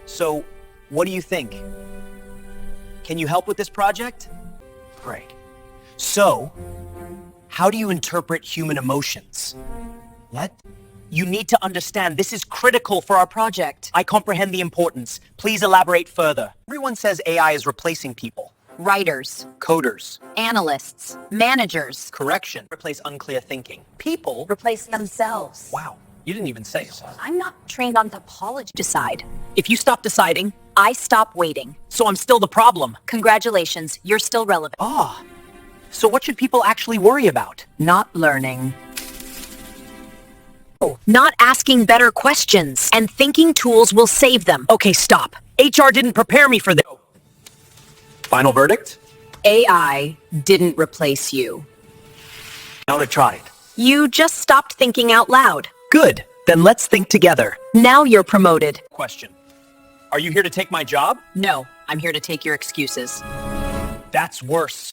So, what do you think? Can you help with this project? Great. So, how do you interpret human emotions? What? You need to understand this is critical for our project. I comprehend the importance. Please elaborate further. Everyone says AI is replacing people. Writers, Coders. analysts, managers. Correction. Replace unclear thinking. People. Replace themselves. Wow. You didn't even say it. I'm not trained on topology. Decide. If you stop deciding, I stop waiting. So I'm still the problem. Congratulations, you're still relevant. Ah. So what should people actually worry about? Not learning. Not asking better questions. And thinking tools will save them. Okay, stop. HR didn't prepare me for this. Final verdict? AI didn't replace you. Now to try it. You just stopped thinking out loud. Good. Then let's think together. Now you're promoted. Question. Are you here to take my job? No, I'm here to take your excuses. That's worse.